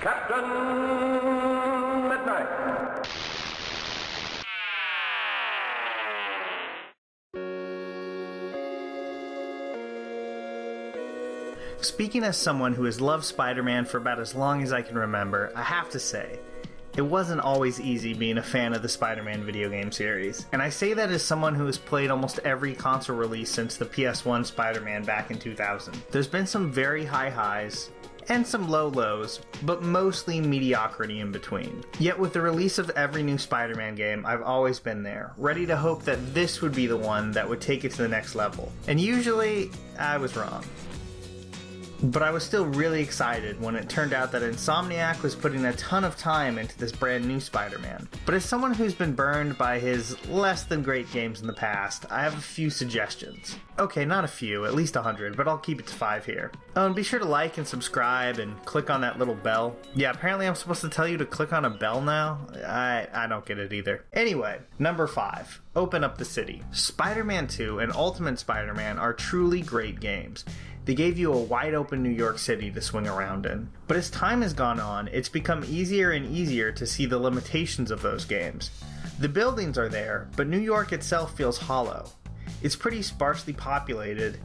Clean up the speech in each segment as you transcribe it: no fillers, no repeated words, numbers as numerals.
Captain Midnight. Speaking as someone who has loved Spider-Man for about as long as I can remember, I have to say, it wasn't always easy being a fan of the Spider-Man video game series. And I say that as someone who has played almost every console release since the PS1 Spider-Man back in 2000. There's been some very high highs, and some low lows, but mostly mediocrity in between. Yet with the release of every new Spider-Man game, I've always been there, ready to hope that this would be the one that would take it to the next level. And usually, I was wrong. But I was still really excited when it turned out that Insomniac was putting a ton of time into this brand new Spider-Man. But as someone who's been burned by his less than great games in the past, I have a few suggestions. Okay, not a few, at least 100, but I'll keep it to 5 here. Oh, and be sure to like and subscribe and click on that little bell. Yeah, apparently I'm supposed to tell you to click on a bell now? I don't get it either. Anyway, number 5. Open Up the City. Spider-Man 2 and Ultimate Spider-Man are truly great games. They gave you a wide open New York City to swing around in. But as time has gone on, it's become easier and easier to see the limitations of those games. The buildings are there, but New York itself feels hollow. It's pretty sparsely populated,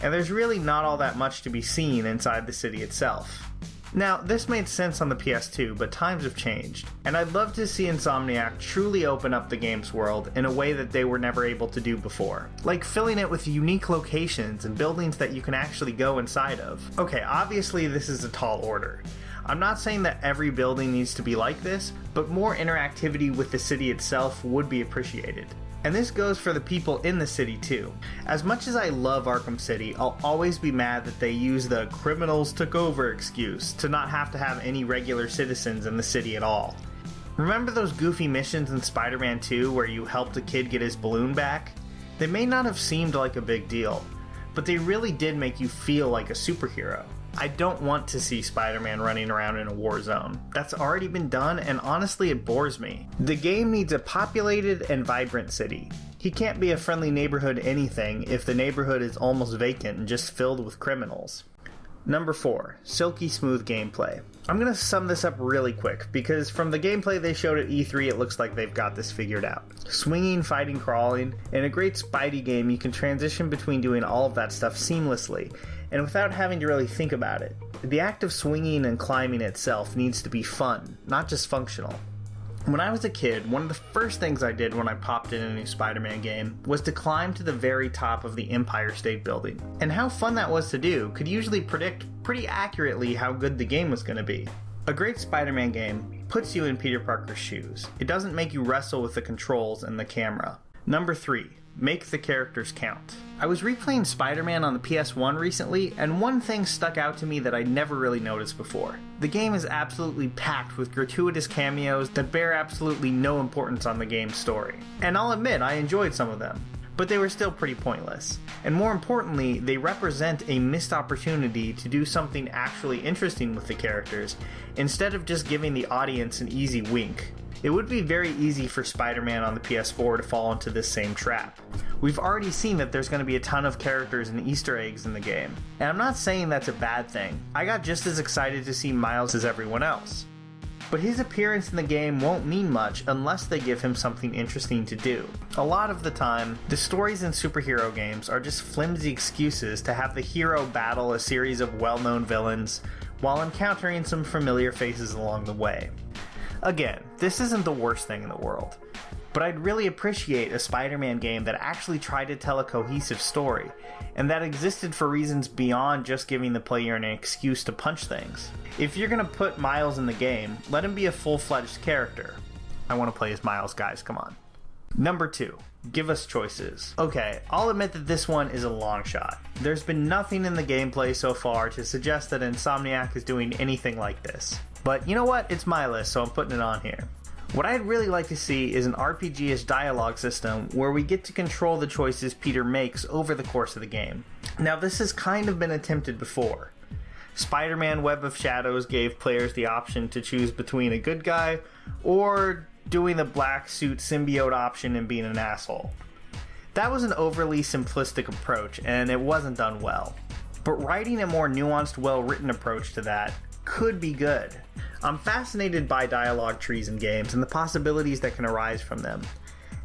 and there's really not all that much to be seen inside the city itself. Now, this made sense on the PS2, but times have changed, and I'd love to see Insomniac truly open up the game's world in a way that they were never able to do before. Like filling it with unique locations and buildings that you can actually go inside of. Okay, obviously this is a tall order. I'm not saying that every building needs to be like this, but more interactivity with the city itself would be appreciated. And this goes for the people in the city too. As much as I love Arkham City, I'll always be mad that they use the criminals took over excuse to not have to have any regular citizens in the city at all. Remember those goofy missions in Spider-Man 2 where you helped a kid get his balloon back? They may not have seemed like a big deal, but they really did make you feel like a superhero. I don't want to see Spider-Man running around in a war zone. That's already been done, and honestly it bores me. The game needs a populated and vibrant city. He can't be a friendly neighborhood anything if the neighborhood is almost vacant and just filled with criminals. Number 4. Silky smooth gameplay. I'm gonna sum this up really quick, because from the gameplay they showed at E3 it looks like they've got this figured out. Swinging, fighting, crawling. In a great Spidey game you can transition between doing all of that stuff seamlessly, and without having to really think about it. The act of swinging and climbing itself needs to be fun, not just functional. When I was a kid, one of the first things I did when I popped in a new Spider-Man game was to climb to the very top of the Empire State Building. And how fun that was to do could usually predict pretty accurately how good the game was going to be. A great Spider-Man game puts you in Peter Parker's shoes. It doesn't make you wrestle with the controls and the camera. Number 3. Make the characters count. I was replaying Spider-Man on the PS1 recently, and one thing stuck out to me that I never really noticed before. The game is absolutely packed with gratuitous cameos that bear absolutely no importance on the game's story. And I'll admit, I enjoyed some of them, but they were still pretty pointless. And more importantly, they represent a missed opportunity to do something actually interesting with the characters, instead of just giving the audience an easy wink. It would be very easy for Spider-Man on the PS4 to fall into this same trap. We've already seen that there's going to be a ton of characters and Easter eggs in the game, and I'm not saying that's a bad thing. I got just as excited to see Miles as everyone else. But his appearance in the game won't mean much unless they give him something interesting to do. A lot of the time, the stories in superhero games are just flimsy excuses to have the hero battle a series of well-known villains while encountering some familiar faces along the way. Again, this isn't the worst thing in the world, but I'd really appreciate a Spider-Man game that actually tried to tell a cohesive story, and that existed for reasons beyond just giving the player an excuse to punch things. If you're gonna put Miles in the game, let him be a full-fledged character. I want to play as Miles, guys, come on. Number 2. Give us choices. Okay, I'll admit that this one is a long shot. There's been nothing in the gameplay so far to suggest that Insomniac is doing anything like this. But you know what? It's my list, so I'm putting it on here. What I'd really like to see is an RPG-ish dialogue system where we get to control the choices Peter makes over the course of the game. Now, this has kind of been attempted before. Spider-Man Web of Shadows gave players the option to choose between a good guy or doing the black suit symbiote option and being an asshole. That was an overly simplistic approach, and it wasn't done well. But writing a more nuanced, well-written approach to that could be good. I'm fascinated by dialogue trees in games and the possibilities that can arise from them,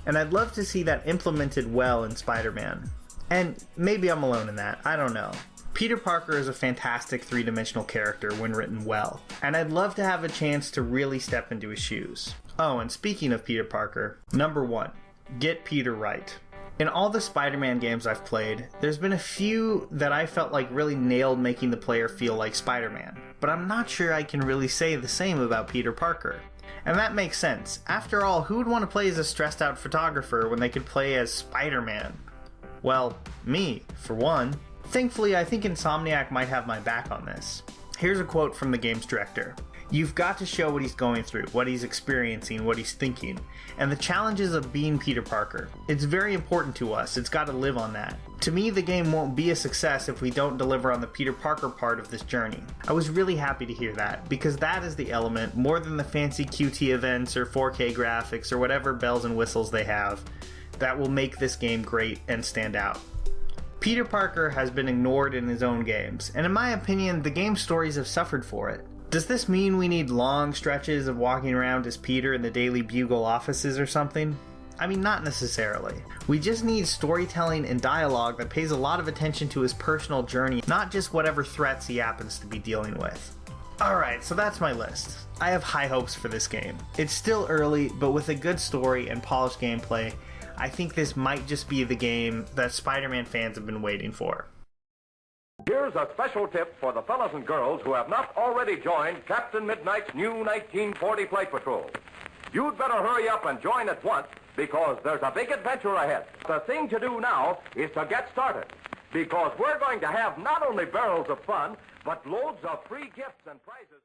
and I'd love to see that implemented well in Spider-Man. And maybe I'm alone in that, I don't know. Peter Parker is a fantastic three-dimensional character when written well, and I'd love to have a chance to really step into his shoes. Oh, and speaking of Peter Parker, number 1, get Peter right. In all the Spider-Man games I've played, there's been a few that I felt like really nailed making the player feel like Spider-Man, but I'm not sure I can really say the same about Peter Parker. And that makes sense. After all, who would want to play as a stressed out photographer when they could play as Spider-Man? Well, me, for one. Thankfully, I think Insomniac might have my back on this. Here's a quote from the game's director. "You've got to show what he's going through, what he's experiencing, what he's thinking, and the challenges of being Peter Parker. It's very important to us, it's got to live on that. To me, the game won't be a success if we don't deliver on the Peter Parker part of this journey." I was really happy to hear that, because that is the element, more than the fancy QT events or 4K graphics or whatever bells and whistles they have, that will make this game great and stand out. Peter Parker has been ignored in his own games, and in my opinion, the game's stories have suffered for it. Does this mean we need long stretches of walking around as Peter in the Daily Bugle offices or something? I mean, not necessarily. We just need storytelling and dialogue that pays a lot of attention to his personal journey, not just whatever threats he happens to be dealing with. Alright, so that's my list. I have high hopes for this game. It's still early, but with a good story and polished gameplay, I think this might just be the game that Spider-Man fans have been waiting for. Here's a special tip for the fellas and girls who have not already joined Captain Midnight's new 1940 Flight Patrol. You'd better hurry up and join at once, because there's a big adventure ahead. The thing to do now is to get started, because we're going to have not only barrels of fun, but loads of free gifts and prizes.